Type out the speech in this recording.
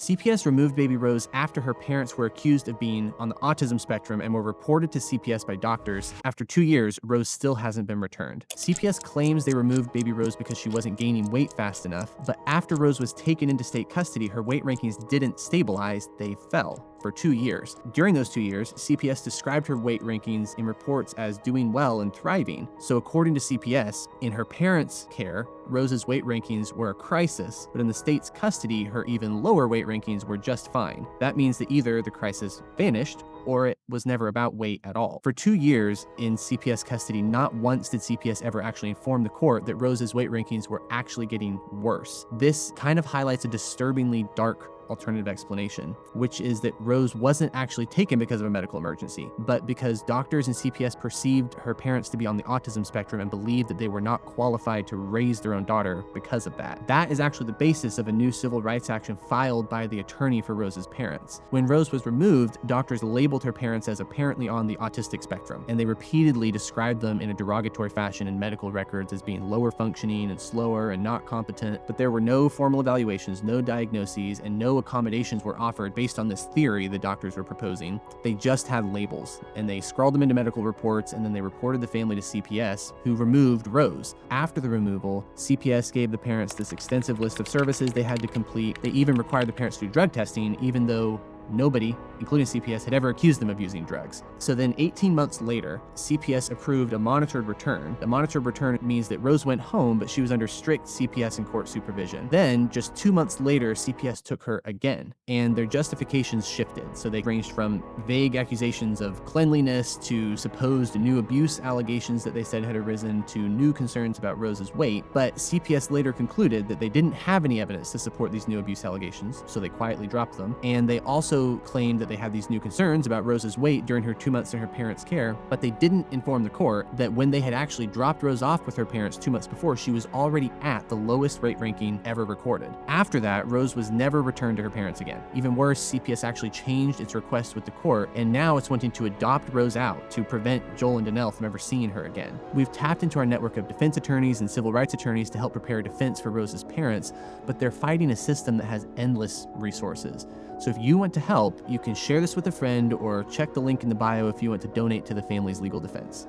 CPS removed baby Rose after her parents were accused of being on the autism spectrum and were reported to CPS by doctors. After 2 years, Rose still hasn't been returned. CPS claims they removed baby Rose because she wasn't gaining weight fast enough, but after Rose was taken into state custody, her weight rankings didn't stabilize, they fell for 2 years. During those 2 years, CPS described her weight rankings in reports as doing well and thriving. So according to CPS, in her parents' care, Rose's weight rankings were a crisis, but in the state's custody, her even lower weight rankings were just fine. That means that either the crisis vanished or it was never about weight at all. For 2 years in CPS custody, not once did CPS ever actually inform the court that Rose's weight rankings were actually getting worse. This kind of highlights a disturbingly dark alternative explanation, which is that Rose wasn't actually taken because of a medical emergency, but because doctors and CPS perceived her parents to be on the autism spectrum and believed that they were not qualified to raise their own daughter because of that. That is actually the basis of a new civil rights action filed by the attorney for Rose's parents. When Rose was removed, doctors labeled her parents as apparently on the autistic spectrum, and they repeatedly described them in a derogatory fashion in medical records as being lower functioning and slower and not competent, but there were no formal evaluations, no diagnoses, and no accommodations were offered based on this theory the doctors were proposing. They just had labels, and they scrawled them into medical reports, and then they reported the family to CPS, who removed Rose. After the removal, CPS gave the parents this extensive list of services they had to complete. They even required the parents to do drug testing, even though nobody, including CPS, had ever accused them of using drugs. So then 18 months later, CPS approved a monitored return. The monitored return means that Rose went home, but she was under strict CPS and court supervision. Then, just 2 months later, CPS took her again, and their justifications shifted. So they ranged from vague accusations of cleanliness to supposed new abuse allegations that they said had arisen to new concerns about Rose's weight. But CPS later concluded that they didn't have any evidence to support these new abuse allegations, so they quietly dropped them. And they also claimed that they had these new concerns about Rose's weight during her 2 months in her parents' care, but they didn't inform the court that when they had actually dropped Rose off with her parents 2 months before, she was already at the lowest weight ranking ever recorded. After that, Rose was never returned to her parents again. Even worse, CPS actually changed its request with the court, and now it's wanting to adopt Rose out to prevent Joel and Danelle from ever seeing her again. We've tapped into our network of defense attorneys and civil rights attorneys to help prepare a defense for Rose's parents, but they're fighting a system that has endless resources. So if you want to help, you can share this with a friend or check the link in the bio if you want to donate to the family's legal defense.